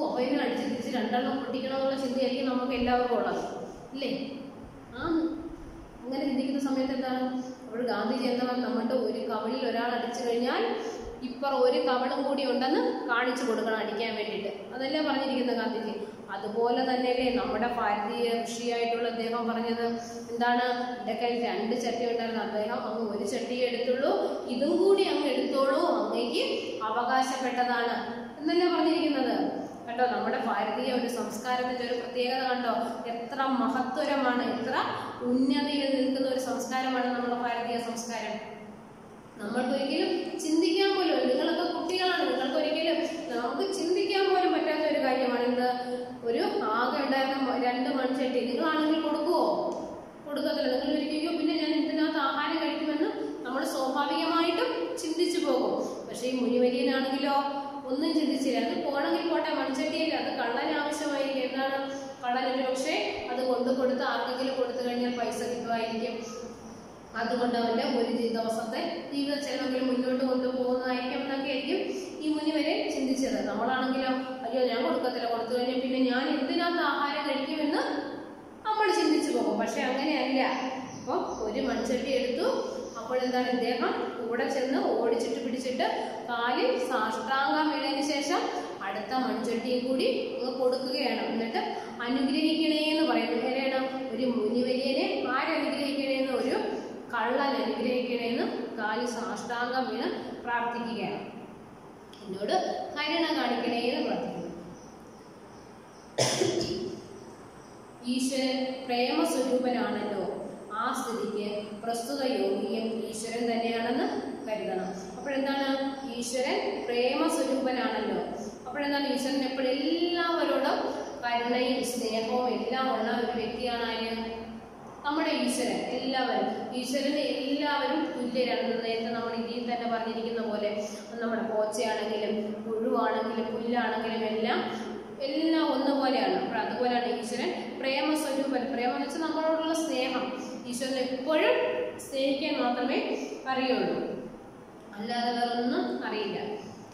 അവനെ അടിച്ച് തിരിച്ച് 2 എണ്ണം പൊട്ടിക്കണമെന്നുള്ള ചിന്തയായിരിക്കും നമുക്ക് എല്ലാവർക്കും ഉള്ളത്, ഇല്ലേ? അങ്ങനെ ചിന്തിക്കുന്ന സമയത്ത് എന്താണ്? അപ്പോൾ ഗാന്ധിജി എന്താ പറയുക? നമ്മുടെ ഒരു കവളിൽ ഒരാൾ അടിച്ചു കഴിഞ്ഞാൽ ഇപ്പുറം ഒരു കവളും കൂടി ഉണ്ടെന്ന് കാണിച്ചു കൊടുക്കണം അടിക്കാൻ വേണ്ടിയിട്ട്. അതല്ലേ പറഞ്ഞിരിക്കുന്നത് ഗാന്ധിജി? അതുപോലെ തന്നെയല്ലേ നമ്മുടെ ഭാരതീയ ഋഷിയായിട്ടുള്ള അദ്ദേഹം പറഞ്ഞത്? എന്താണ്? എൻ്റെ കയ്യിൽ 2 ചട്ടി ഉണ്ടായിരുന്നു, അദ്ദേഹം അങ്ങ് ഒരു ചട്ടിയെ എടുത്തുള്ളൂ, ഇതും കൂടി അങ്ങ് എടുത്തോളൂ, അങ്ങേക്ക് അവകാശപ്പെട്ടതാണ് എന്നല്ലേ പറഞ്ഞിരിക്കുന്നത്. കണ്ടോ, നമ്മുടെ ഭാരതീയ ഒരു സംസ്കാരത്തിന്റെ ഒരു പ്രത്യേകത കണ്ടോ? എത്ര മഹത്വരമാണ്, എത്ര ഉന്നതിയിൽ നിൽക്കുന്ന ഒരു സംസ്കാരമാണ് നമ്മുടെ ഭാരതീയ സംസ്കാരം. നമ്മൾക്കൊരിക്കലും ചിന്തിക്കാൻ പോലും, നിങ്ങളൊക്കെ കുട്ടികളാണ്, നിങ്ങൾക്കൊരിക്കലും നമുക്ക് ചിന്തിക്കാൻ പോലും പറ്റാത്ത ഒരു കാര്യമാണ് എന്ത്? ഒരു ആകെ ഉണ്ടായിരുന്ന 2 മൺചട്ടി നിങ്ങളാണെങ്കിൽ കൊടുക്കുവോ? കൊടുക്കത്തില്ല. നിങ്ങൾ ഒരിക്കലും പിന്നെ ഞാൻ ഇതിനകത്ത് ആഹാരം കഴിക്കുമെന്ന് നമ്മൾ സ്വാഭാവികമായിട്ടും ചിന്തിച്ചു പോകും. പക്ഷെ ഈ മുനിവര്യനാണെങ്കിലോ ഒന്നും ചിന്തിച്ചില്ല. അത് പോണെങ്കിൽ പോട്ടെ, മൺചട്ടിയല്ല, അത് കള്ളന് ആവശ്യമായിരിക്കും. എന്താണ്? കള്ളനൊരു പക്ഷേ അത് കൊടുത്ത് ആർക്കെങ്കിലും കൊടുത്തു കഴിഞ്ഞാൽ പൈസ കിട്ടുമായിരിക്കും. അതുകൊണ്ട് അവന്റെ ഒരു ദിവസത്തെ ജീവിത ചെലവെങ്കിലും മുന്നോട്ട് കൊണ്ടുപോകുന്നതായിരിക്കും എന്നൊക്കെ ആയിരിക്കും ഈ മുനിവരെ ചിന്തിച്ചത്. നമ്മളാണെങ്കിലോ അയ്യോ ഞാൻ കൊടുക്കത്തില്ല, കൊടുത്തു കഴിഞ്ഞാൽ പിന്നെ ഞാൻ എന്തിനകത്ത് ആഹാരം കഴിക്കുമെന്ന് നമ്മൾ ചിന്തിച്ചു പോകും. പക്ഷെ അങ്ങനെയല്ല. അപ്പോൾ ഒരു മൺചട്ടി എടുത്തു. അപ്പോൾ എന്താണ്? ഇദ്ദേഹം കൂടെ ചെന്ന് ഓടിച്ചിട്ട് പിടിച്ചിട്ട് കാലിൽ സാഷ്ടാംഗം വീണതിന് ശേഷം അടുത്ത മൺചട്ടിയും കൂടി കൊടുക്കുകയാണ്. എന്നിട്ട് അനുഗ്രഹിക്കണേന്ന് പറയുന്നത് എങ്ങനെയാണ്? ഒരു മുനിവര്യനെ ആരനുഗ്രഹിക്കണേന്ന്? ഒരു കള്ളൻ അനുഗ്രഹിക്കണേന്ന് കാലിൽ സാഷ്ടാംഗം വീണ് പ്രാർത്ഥിക്കുകയാണ്. എന്നോട് കരുണ കാണിക്കണേന്ന് പ്രാർത്ഥിക്കുന്നു. ഈശ്വരൻ പ്രേമസ്വരൂപനാണല്ലോ. ആ സ്ഥിതിക്ക് പ്രസ്തുത യോഗിയും ഈശ്വരൻ തന്നെയാണെന്ന് കരുതണം. അപ്പോഴെന്താണ്? ഈശ്വരൻ പ്രേമസ്വരൂപനാണല്ലോ. അപ്പോഴെന്താണ്? ഈശ്വരൻ എപ്പോഴും എല്ലാവരോടും കരുണയും സ്നേഹവും എല്ലാം ഉള്ള ഒരു വ്യക്തിയാണ് ആര്? നമ്മുടെ ഈശ്വരൻ. ഈശ്വരന് എല്ലാവരും തുല്യരാണ്. നേരത്തെ നമ്മൾ ഇതിൽ തന്നെ പറഞ്ഞിരിക്കുന്ന പോലെ നമ്മുടെ പോച്ചയാണെങ്കിലും പുഴുവാണെങ്കിലും പുല്ലാണെങ്കിലും എല്ലാം ഒന്നുപോലെയാണ്. അപ്പോൾ അതുപോലെയാണ് ഈശ്വരൻ പ്രേമസ്വരൂപൻ. പ്രേമം എന്ന് വെച്ചാൽ നമ്മളോടുള്ള സ്നേഹം. ഈശ്വരൻ എപ്പോഴും സ്നേഹിക്കാൻ മാത്രമേ അറിയുള്ളൂ, അല്ലാതെ വേറൊന്നും അറിയില്ല.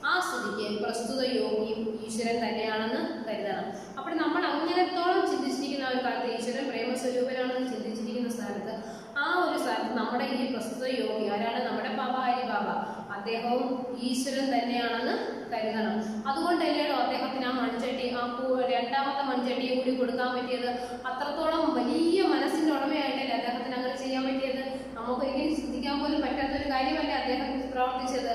ആ സ്ഥിതിക്ക് പ്രസ്തുത യോഗിയും ഈശ്വരൻ തന്നെയാണെന്ന് കരുതണം. അപ്പോൾ നമ്മൾ അങ്ങനത്തോളം ചിന്തിച്ചിരിക്കുന്ന ഒരു കാലത്ത്, ഈശ്വരൻ പ്രേമസ്വരൂപനാണെന്ന് ചിന്തിച്ചിരിക്കുന്ന സ്ഥാനത്ത്, ആ ഒരു സ്ഥലത്ത് നമ്മുടെ ഈ പ്രസ്തുത യോഗി ആരാണ്? നമ്മുടെ ബാബ ഹരിബാബ. അദ്ദേഹവും ഈശ്വരൻ തന്നെയാണെന്ന് കരുതണം. അതുകൊണ്ടല്ലേടോ അദ്ദേഹത്തിന് ആ മൺചട്ടി, ആ രണ്ടാമത്തെ മൺചട്ടിയും കൂടി കൊടുക്കാൻ പറ്റിയത്? അത്രത്തോളം വലിയ മനസ്സിന്റെ ഉടമയായിട്ടല്ലേ അദ്ദേഹത്തിന് അങ്ങനെ ചെയ്യാൻ പറ്റിയത്? നമുക്കൊരിക്കലും ചിന്തിക്കാൻ പോലും പറ്റാത്തൊരു കാര്യമല്ലേ അദ്ദേഹം പ്രവർത്തിച്ചത്,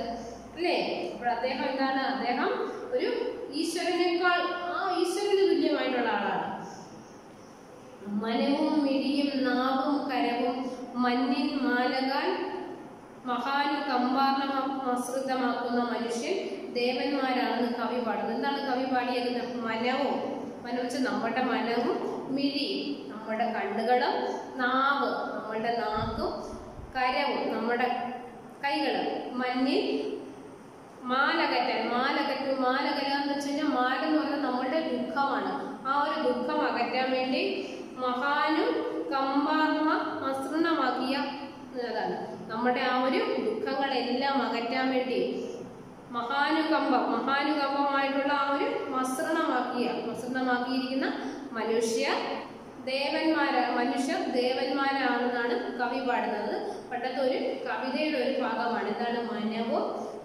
അല്ലേ? അപ്പോൾ അദ്ദേഹം എന്താണ്? അദ്ദേഹം ഒരു ഈശ്വരനേക്കാൾ ഈശ്വരന് തുല്യമായിട്ടുള്ള ആളാണ്. മനവും മിഴിയും നാവും കരവും മഞ്ഞിൻ മാലകാൽ മഹാനുകമ്പാർണമാശ്രിതമാക്കുന്ന മനുഷ്യൻ ദേവന്മാരാണെന്ന് കവി പാടുന്നത്. എന്താണ് കവി പാടിയത്? മനവും, മനം വെച്ചാൽ നമ്മുടെ മനവും, മിഴി നമ്മുടെ കണ്ണുകളും, നാവ് നമ്മുടെ നാക്കും, കരവും നമ്മുടെ കൈകളും, മഞ്ഞിൽ മാലകറ്റൽ മാലകരാന്ന് വെച്ച് കഴിഞ്ഞാൽ മാല എന്ന് പറഞ്ഞാൽ നമ്മുടെ ദുഃഖമാണ്. ആ ഒരു ദുഃഖം അകറ്റാൻ വേണ്ടി മഹാനും കമ്പാർമ മസൃണമാക്കിയ അതാണ് നമ്മുടെ ആ ഒരു ദുഃഖങ്ങളെല്ലാം അകറ്റാൻ വേണ്ടി മഹാനുകമ്പമായിട്ടുള്ള ആ ഒരു മസൃണമാക്കിയിരിക്കുന്ന മനുഷ്യർ ദേവന്മാരാണെന്നാണ് കവി പാടുന്നത്. പണ്ടത്തെ ഒരു കവിതയുടെ ഒരു ഭാഗമാണ്. എന്താണ്? മനവും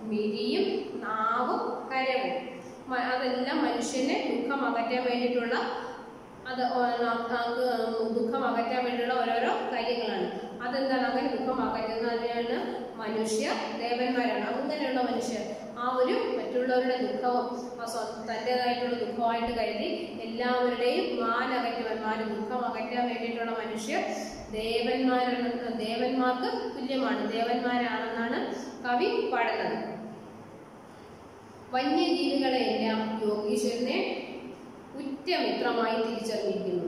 മിഴിയും നാവും കരവും, അതെല്ലാം മനുഷ്യനെ ദുഃഖം അകറ്റാൻ വേണ്ടിയിട്ടുള്ള ഓരോരോ കാര്യങ്ങളാണ്. അതെന്താണ്? അങ്ങനെ ദുഃഖം അകറ്റുന്നതിനാണ് മനുഷ്യർ ദേവന്മാരാണ്. അങ്ങനെയുള്ള മനുഷ്യർ ആ ഒരു മറ്റുള്ളവരുടെ ദുഃഖവും തൻ്റെതായിട്ടുള്ള ദുഃഖമായിട്ട് കരുതി എല്ലാവരുടെയും ദുഃഖം അകറ്റാൻ വേണ്ടിയിട്ടുള്ള മനുഷ്യർ ദേവന്മാർക്ക് തുല്യമാണ്, ദേവന്മാരാണെന്നാണ് കവി പാടുന്നത്. വന്യജീവികളെയെല്ലാം യോഗീശ്വരനെ ഉറ്റമിത്രമായി തിരിച്ചറിഞ്ഞിരിക്കുന്നു.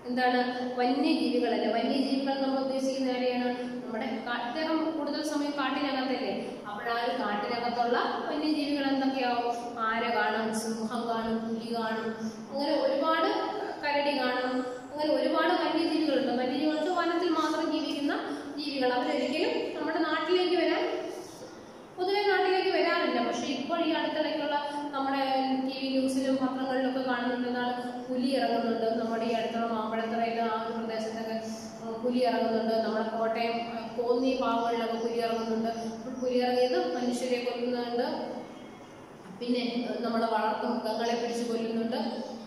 എന്താണ്? വന്യജീവികളല്ല. വന്യജീവികൾ നമ്മൾ ഉദ്ദേശിക്കുന്ന ആരെയാണ്? നമ്മുടെ അദ്ദേഹം കൂടുതൽ സമയം കാട്ടിനകത്തല്ലേ. അപ്പോൾ ആ ഒരു കാട്ടിനകത്തുള്ള വന്യജീവികൾ എന്തൊക്കെയാവും? ആര കാണും, സിംഹം കാണും, പുലി കാണും, അങ്ങനെ ഒരുപാട് കരടി കാണും, അങ്ങനെ ഒരുപാട് വന്യജീവികളുണ്ട്. വന്യജീവികൾ വനത്തിൽ മാത്രം ജീവിക്കുന്ന ജീവികൾ. അവരൊരിക്കലും നമ്മുടെ നാട്ടിലേക്ക് പൊതുവെ നാട്ടിലേക്ക് വരാറില്ല. പക്ഷെ ഇപ്പോൾ ഈ അടുത്തിടയ്ക്കുള്ള നമ്മുടെ TV ന്യൂസിലും പത്രങ്ങളിലൊക്കെ കാണുന്നുണ്ടെന്നാണ് പുലി ഇറങ്ങുന്നുണ്ട്. നമ്മുടെ ഈ അടുത്തുള്ള മാമ്പഴത്തറയിലും ആ ഒരു പ്രദേശത്തൊക്കെ പുലി ഇറങ്ങുന്നുണ്ട്. നമ്മുടെ കോട്ടയം കോന്നി ഭാഗങ്ങളിലൊക്കെ പുലി ഇറങ്ങുന്നുണ്ട്. പുലി ഇറങ്ങിയത് മനുഷ്യരെ കൊല്ലുന്നുണ്ട്, പിന്നെ നമ്മുടെ വളർത്തു മൃഗങ്ങളെ പിടിച്ച് കൊല്ലുന്നുണ്ട്.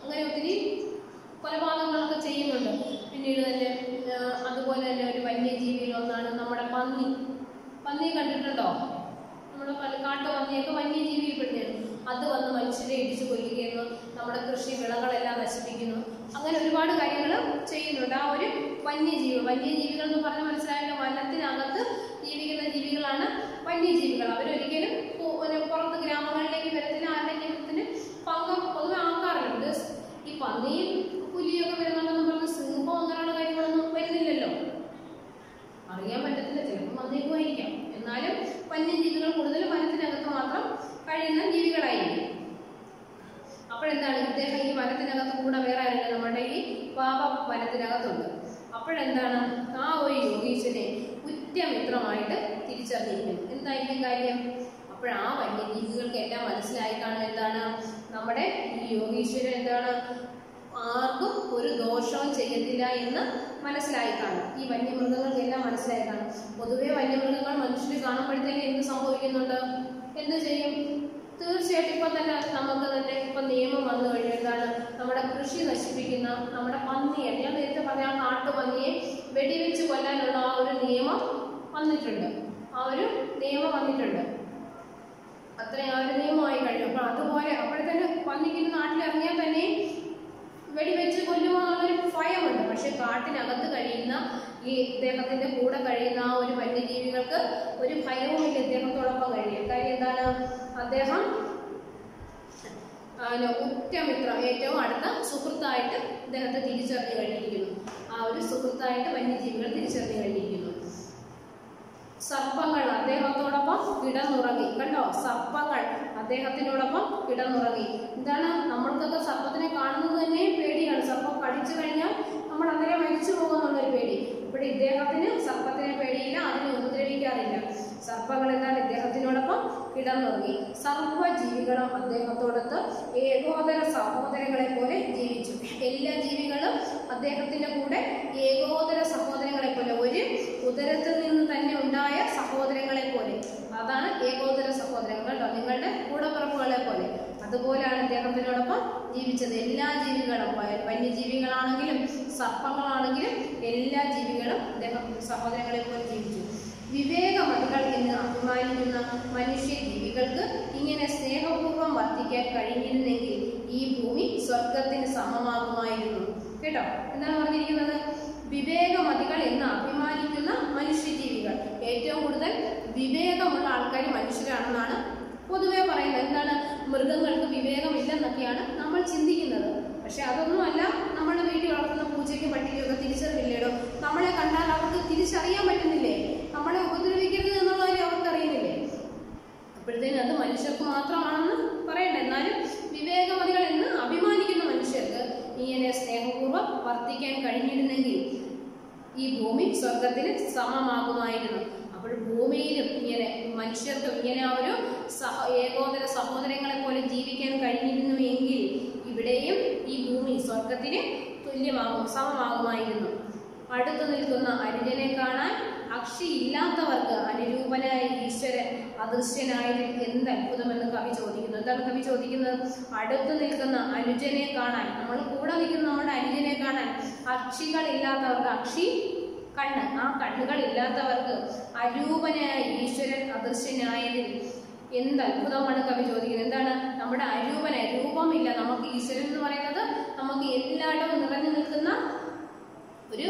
അങ്ങനെ ഒത്തിരി കൊലപാതകങ്ങളൊക്കെ ചെയ്യുന്നുണ്ട്. പിന്നീട് തന്നെ അതുപോലെ തന്നെ ഒരു വന്യജീവിയിലൊന്നാണ് നമ്മുടെ പന്നി കണ്ടിട്ടുണ്ടോ? നമ്മുടെ കാട്ടുപന്നിയൊക്കെ വന്യജീവിയിൽപ്പെടുന്നതാണ്. അത് വന്ന് മനുഷ്യരെ ഇടിച്ച് കൊല്ലുകയെന്ന് നമ്മുടെ കൃഷി വിളകളെല്ലാം നശിപ്പിക്കുന്നു. അങ്ങനെ ഒരുപാട് കാര്യങ്ങൾ ചെയ്യുന്നുണ്ട്. ആ ഒരു വന്യജീവികൾ എന്ന് പറഞ്ഞാൽ മനസ്സിലായല്ലോ, വനത്തിനകത്ത് ജീവിക്കുന്ന ജീവികളാണ് വന്യജീവികൾ. അവരൊരിക്കലും പുറത്ത് ഗ്രാമങ്ങളിലേക്ക് വരത്തില്ല. ആരുടെ ജീവിതത്തിന് പങ്കം പൊതുവെ ആക്കാറില്ല. ഈ പന്നിയും പുലിയൊക്കെ വരുന്നുണ്ടെന്ന് പറഞ്ഞ് സിംഹം അങ്ങനെയുള്ള കാര്യങ്ങളൊന്നും വരുന്നില്ലല്ലോ, അറിയാൻ പറ്റത്തില്ല. ചിലപ്പോൾ വന്നേക്കുമായിരിക്കാം. എന്നാലും വന്യജീവികൾ കൂടുതലും വനത്തിനകത്ത് മാത്രം കഴിയുന്ന ജീവികളായിരിക്കും. അപ്പോഴെന്താണ്? ഇദ്ദേഹം ഈ വനത്തിനകത്ത് കൂടെ വേറെ ആരില്ല, നമ്മുടെ ഈ പാപ വനത്തിനകത്തുണ്ട്. അപ്പോഴെന്താണ്? ആ ഒരു യോഗീശ്വരനെ ഉറ്റമിത്രമായിട്ട് തിരിച്ചറിഞ്ഞിരിക്കുന്നു. എന്തായിരിക്കും കാര്യം? അപ്പോഴാ വന്യജീവികൾക്ക് എല്ലാം മനസ്സിലായി കാണും. എന്താണ്? നമ്മുടെ ഈ യോഗീശ്വരൻ എന്താണ്? ആർക്കും ഒരു ദോഷവും ചെയ്യത്തില്ല എന്ന് മനസ്സിലായി കാണും. ഈ വന്യമൃഗങ്ങൾക്കെല്ലാം മനസ്സിലായി കാണും. പൊതുവെ വന്യമൃഗങ്ങൾ മനുഷ്യരെ കാണുമ്പോഴത്തേക്ക് എന്ത് സംഭവിക്കുന്നുണ്ട്? എന്ത് ചെയ്യും? തീർച്ചയായിട്ടും ഇപ്പം തന്നെ നമുക്ക് തന്നെ ഇപ്പം നിയമം വന്നു കഴിഞ്ഞാൽ എന്താണ്? നമ്മുടെ കൃഷി നശിപ്പിക്കുന്ന നമ്മുടെ പന്നിയെ, ഞാൻ നേരത്തെ പറഞ്ഞ ആ കാട്ടുപന്നിയെ വെടിവെച്ച് കൊല്ലാനുള്ള ആ ഒരു നിയമം വന്നിട്ടുണ്ട്. അത്രയും ആ ഒരു നിയമമായി കഴിഞ്ഞു. അപ്പോൾ അതുപോലെ അപ്പോഴത്തന്നെ പന്നിക്ക് നാട്ടിലിറങ്ങിയാൽ തന്നെ വെടിവെച്ച് കൊല്ലുമോ എന്നുള്ളൊരു ഭയമുണ്ട്. പക്ഷെ കാട്ടിനകത്ത് കഴിയുന്ന ഈ ഇദ്ദേഹത്തിന്റെ കൂടെ കഴിയുന്ന ആ ഒരു വന്യജീവികൾക്ക് ഒരു ഭയവുമില്ല ഇദ്ദേഹത്തോടൊപ്പം കഴിയും. കാര്യം എന്താണ്? അദ്ദേഹം ഉറ്റമിത്രം, ഏറ്റവും അടുത്ത സുഹൃത്തായിട്ട് ഇദ്ദേഹത്തെ തിരിച്ചറിഞ്ഞു കഴിഞ്ഞിരിക്കുന്നു. ആ ഒരു സുഹൃത്തായിട്ട് വന്യജീവികൾ തിരിച്ചറിഞ്ഞു കഴിഞ്ഞിരിക്കുന്നു. സർപ്പങ്ങൾ അദ്ദേഹത്തോടൊപ്പം കിടന്നുറങ്ങി. കണ്ടോ? സർപ്പങ്ങൾ അദ്ദേഹത്തിനോടൊപ്പം കിടന്നുറങ്ങി. എന്താണ്? നമ്മൾക്കൊക്കെ സർപ്പത്തിനെ കാണുന്നത് തന്നെ പേടിയാണ്. സർപ്പം കടിച്ചു കഴിഞ്ഞാൽ നമ്മൾ അങ്ങനെ മരിച്ചു പോകുമെന്നുള്ളൊരു പേടി. ഇവിടെ ഇദ്ദേഹത്തിന് സർപ്പത്തിനെ പേടിയില്ല, അതിനെ ഉപദ്രവിക്കാറില്ല. സർപ്പങ്ങൾ എന്താണ്? ഇദ്ദേഹത്തിനോടൊപ്പം കിടന്നുറങ്ങി. സർവ്വജീവികളും അദ്ദേഹത്തോടൊത്ത് ഏകോദര സഹോദരങ്ങളെ പോലെ ജീവിച്ചു. എല്ലാ ജീവികളും അദ്ദേഹത്തിന്റെ കൂടെ ഏകോദര സഹോദരങ്ങളെ പോലെ, ഒരു ഉദരത്തിൽ നിന്ന് തന്നെ ഉണ്ടായ സഹോദരങ്ങളെ പോലെ. അതാണ് ഏകോദര സഹോദരങ്ങൾ കേട്ടോ, നിങ്ങളുടെ കൂടപ്പിറപ്പുകളെ പോലെ. അതുപോലെയാണ് അദ്ദേഹത്തിനോടൊപ്പം മനുഷ്യരോടൊപ്പം ജീവിച്ചത്. എല്ലാ ജീവികളും, വന്യജീവികളാണെങ്കിലും സർപ്പങ്ങളാണെങ്കിലും എല്ലാ ജീവികളും അദ്ദേഹം സഹോദരങ്ങളെ പോലെ ജീവിച്ചു. വിവേകമതികൾ എന്ന് അഭിമാനിക്കുന്ന മനുഷ്യ ജീവികൾക്ക് ഇങ്ങനെ സ്നേഹപൂർവ്വം വർദ്ധിക്കാൻ കഴിഞ്ഞിരുന്നെങ്കിൽ ഈ ഭൂമി സ്വർഗത്തിന് സമമാകുമായിരുന്നു. കേട്ടോ, എന്താണ് പറഞ്ഞിരിക്കുന്നത്? വിവേകമതികൾ എന്ന് അഭിമാനിക്കുന്ന മനുഷ്യജീവികൾ. ഏറ്റവും കൂടുതൽ വിവേകമുള്ള ആൾക്കാർ മനുഷ്യരാണെന്നാണ് പൊതുവെ പറയുന്നത്. എന്താണ്, മൃഗങ്ങൾക്ക് വിവേകമില്ലെന്നൊക്കെയാണ് നമ്മൾ ചിന്തിക്കുന്നത്. പക്ഷെ അതൊന്നുമല്ല. നമ്മുടെ വീട്ടിൽ വളർത്തുന്ന പൂച്ചയ്ക്കും പട്ടിക്കൊക്കെ തിരിച്ചറിയില്ലേടോ? നമ്മളെ കണ്ടാൽ അവർക്ക് തിരിച്ചറിയാൻ പറ്റുന്നില്ലേ? നമ്മളെ ഉപദ്രവിക്കരുത് എന്നുള്ള കാര്യം അവർക്ക് അറിയുന്നില്ലേ? അപ്പോഴത്തേനും അത് മനുഷ്യർക്ക് മാത്രമാണെന്ന് പറയണ്ട. എന്നാലും വിവേകമതികൾ എന്ന് അഭിമാനിക്കുന്ന മനുഷ്യർക്ക് ഇങ്ങനെ സ്നേഹപൂർവ്വം വർദ്ധിക്കാൻ കഴിഞ്ഞിരുന്നെങ്കിൽ ഈ ഭൂമി സ്വർഗത്തിന് സമമാകുമായിരുന്നു. അപ്പോൾ ഭൂമിയിലും ഇങ്ങനെ മനുഷ്യർക്കും ഇങ്ങനെ ആ ഒരു ഏകോദര സഹോദരങ്ങളെ പോലെ ജീവിക്കാൻ കഴിഞ്ഞിരുന്നു എങ്കിൽ ഇവിടെയും ഈ ഭൂമി സ്വർഗത്തിന് സമമാകുമായിരുന്നു. അടുത്തു നിൽക്കുന്ന അനുജനെ കാണാൻ അക്ഷിയില്ലാത്തവർക്ക് അനുരൂപനായ ഈശ്വരൻ അദൃശ്യനായതിൽ എന്ത് അത്ഭുതമെന്ന് കവി ചോദിക്കുന്നു. എന്താണ് കവി ചോദിക്കുന്നത്? അടുത്തു നിൽക്കുന്ന അനുജനെ കാണാൻ, നമ്മൾ കൂടെ നിൽക്കുന്ന നമ്മുടെ അനുജനെ കാണാൻ അക്ഷികളില്ലാത്തവർക്ക്, അക്ഷി കണ്ണ്, ആ കണ്ണുകൾ ഇല്ലാത്തവർക്ക് അരൂപനായ ഈശ്വരൻ അദൃശ്യനായതിൽ എന്ത് അത്ഭുതമാണ് കവി ചോദിക്കുന്നത്. എന്താണ്? നമ്മുടെ അരൂപനായ, രൂപമില്ല നമുക്ക് ഈശ്വരൻ എന്ന് പറയുന്നത് നമുക്ക് എല്ലായിടവും നിറഞ്ഞു നിൽക്കുന്ന ഒരു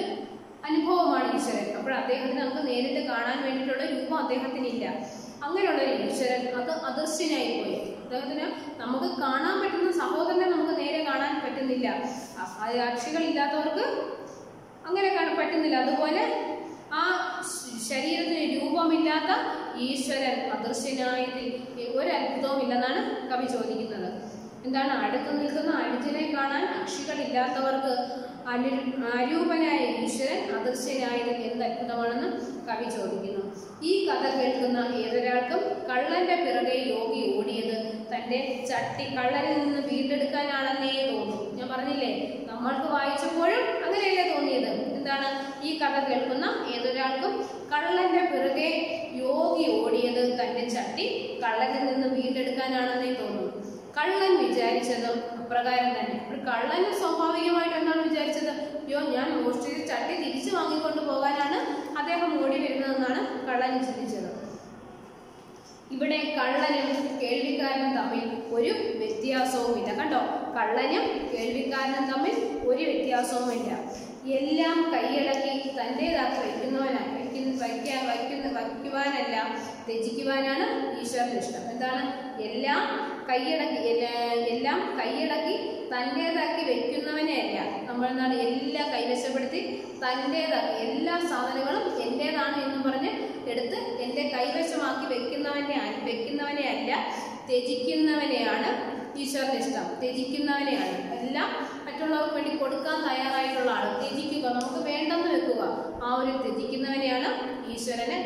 അനുഭവമാണ് ഈശ്വരൻ. അപ്പോൾ അദ്ദേഹത്തിന് നമുക്ക് നേരിട്ട് കാണാൻ വേണ്ടിയിട്ടുള്ള രൂപം അദ്ദേഹത്തിനില്ല. അങ്ങനെയുള്ള ഒരു ഈശ്വരൻ അത് അദൃശ്യനായി പോയി. അദ്ദേഹത്തിന് നമുക്ക് കാണാൻ പറ്റുന്ന സഹോദരനെ നമുക്ക് നേരെ കാണാൻ പറ്റുന്നില്ല. അക്ഷികളില്ലാത്തവർക്ക് അങ്ങനെ പറ്റുന്നില്ല. അതുപോലെ ആ ശരീരത്തിന് രൂപമില്ലാത്ത ഈശ്വരൻ അദൃശ്യനായതിൽ ഒരു അത്ഭുതവും ഇല്ലെന്നാണ് കവി ചോദിക്കുന്നത്. എന്താണ്? അടുത്തു നിൽക്കുന്ന അനുജനെ കാണാൻ അക്ഷികളില്ലാത്തവർക്ക് അരൂപനായ ഈശ്വരൻ അദൃശ്യനായതിൽ എന്ത് അത്ഭുതമാണെന്ന് കവി ചോദിക്കുന്നു. ഈ കഥ കേൾക്കുന്ന ഏതൊരാൾക്കും കള്ളന്റെ പിറകെ യോഗി ഓടിയത് തന്റെ ചട്ടി കള്ളനിൽ നിന്ന് വീണ്ടെടുക്കാനാണെന്നേ തോന്നും. ഞാൻ പറഞ്ഞില്ലേ, നമ്മൾക്ക് വായിച്ചപ്പോഴും അങ്ങനെയല്ലേ തോന്നിയത്? എന്താണ്? ഈ കഥ കേൾക്കുന്ന ഏതൊരാൾക്കും കള്ളന്റെ പിറകെ യോഗി ഓടിയത് തന്റെ ചട്ടി കള്ളനിൽ നിന്ന് വീണ്ടെടുക്കാനാണെന്നേ തോന്നും. കള്ളൻ വിചാരിച്ചതും അപ്രകാരം തന്നെ. ഒരു കള്ളന് സ്വാഭാവികമായിട്ട് എന്താണ് വിചാരിച്ചത്? അയ്യോ, ഞാൻ മോഷ്ടിച്ച ചട്ടി തിരിച്ചു വാങ്ങിക്കൊണ്ട് പോകാനാണ് അദ്ദേഹം ഓടി വരുന്നതെന്നാണ് കള്ളൻ ചിന്തിച്ചത്. ഇവിടെ കള്ളനും കേൾവിക്കാരനും തമ്മിൽ ഒരു വ്യത്യാസവുമില്ല. കണ്ടോ, കള്ളനും കേൾവിക്കാരനും തമ്മിൽ ഒരു വ്യത്യാസവുമില്ല. എല്ലാം കൈയടക്കി തൻ്റെതാക്കി വയ്ക്കുവാനല്ല ത്യജിക്കുവാനാണ് ഈശ്വരന് ഇഷ്ടം. എന്താണ്? എല്ലാം കൈയടക്കി തൻ്റെതാക്കി വെക്കുന്നവനെ അല്ല. നമ്മൾ എന്താണ്? എല്ലാം കൈവശപ്പെടുത്തി തൻ്റെതാക്കി എല്ലാ സാധനങ്ങളും എൻ്റേതാണ് എന്ന് പറഞ്ഞ് എടുത്ത് എൻ്റെ കൈവശമാക്കി വെക്കുന്നവനെ അല്ല, ത്യജിക്കുന്നവനെയാണ് ഈശ്വരന് ഇഷ്ടം. ത്യജിക്കുന്നവനെയാണ്. എല്ലാം മറ്റുള്ളവർക്ക് വേണ്ടി കൊടുക്കാൻ തയ്യാറായിട്ടുള്ള ആൾ. ത്യജിക്കുക, നമുക്ക് വേണ്ടെന്ന് വെക്കുക, ആ ഒരു ത്യജിക്കുന്നവനെയാണ് ഈശ്വരന്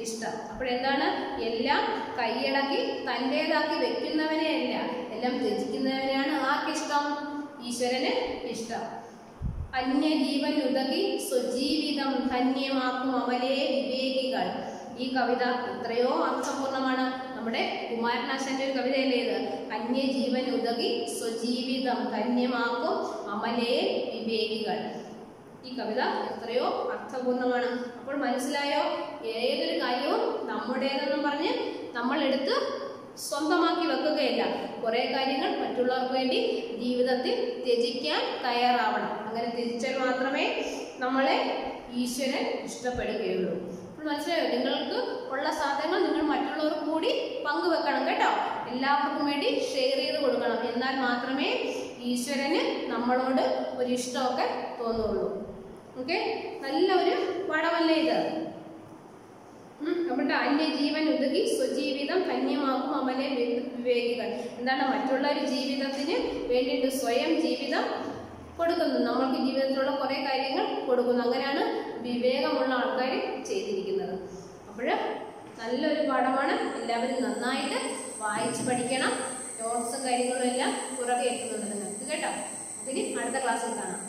ഇഷ്ടം. അപ്പോഴെന്താണ്? എല്ലാം കൈയടക്കി തൻ്റേതാക്കി വെക്കുന്നവനെ അല്ല, എല്ലാം ത്യജിക്കുന്നവനെയാണ് ആർക്കിഷ്ടം? ഈശ്വരന് ഇഷ്ടം. അന്യജീവൻ ഉതകി സ്വജീവിതം ധന്യമാക്കും അമലേ വിവേകികൾ. ഈ കവിത എത്രയോ അർത്ഥപൂർണമാണ്. നമ്മുടെ കുമാരനാശാന്റെ ഒരു കവിതയല്ലേ ഇത്? അന്യജീവൻ ഉതകി സ്വജീവിതം ധന്യമാക്കും അമലേ വിവേകികൾ. ഈ കവിത എത്രയോ അർത്ഥപൂർണമാണ്. അപ്പോൾ മനസ്സിലായോ? ഏതൊരു കാര്യവും നമ്മുടേതെന്നും പറഞ്ഞ് നമ്മളെടുത്ത് സ്വന്തമാക്കി വെക്കുകയല്ല. കുറേ കാര്യങ്ങൾ മറ്റുള്ളവർക്ക് വേണ്ടി ജീവിതത്തിൽ ത്യജിക്കാൻ തയ്യാറാവണം. അങ്ങനെ ത്യജിച്ചാൽ മാത്രമേ നമ്മളെ ഈശ്വരൻ ഇഷ്ടപ്പെടുകയുള്ളൂ. അപ്പോൾ മനസ്സിലായോ? നിങ്ങൾക്ക് ഉള്ള സാധനങ്ങൾ നിങ്ങൾ മറ്റുള്ളവർക്ക് കൂടി പങ്കുവെക്കണം കേട്ടോ. എല്ലാവർക്കും വേണ്ടി ഷെയർ ചെയ്ത് കൊടുക്കണം. എന്നാൽ മാത്രമേ ഈശ്വരന് നമ്മളോട് ഒരു ഇഷ്ടമൊക്കെ തോന്നുള്ളൂ. ഓക്കെ, നല്ല ഒരു പാഠമല്ലേ ഇത്? നമ്മുടെ അന്യജീവൻ ഉതകി സ്വജീവിതം ധന്യമാക്കും അമലെ വിവേകികൾ. എന്താണ്? മറ്റുള്ള ഒരു ജീവിതത്തിന് വേണ്ടിയിട്ട് സ്വയം ജീവിതം കൊടുക്കുന്നു. നമ്മൾക്ക് ജീവിതത്തിലുള്ള കുറേ കാര്യങ്ങൾ കൊടുക്കുന്നു. അങ്ങനെയാണ് വിവേകമുള്ള ആൾക്കാർ ചെയ്തിരിക്കുന്നത്. അപ്പോൾ നല്ലൊരു പാഠമാണ്. എല്ലാവരും നന്നായിട്ട് വായിച്ച് പഠിക്കണം. നോട്ട്സും കാര്യങ്ങളും എല്ലാം പുറകെ എത്തുന്നുണ്ട് നിങ്ങൾക്ക് കേട്ടോ. ഇനി അടുത്ത ക്ലാസ്സിൽ കാണാം.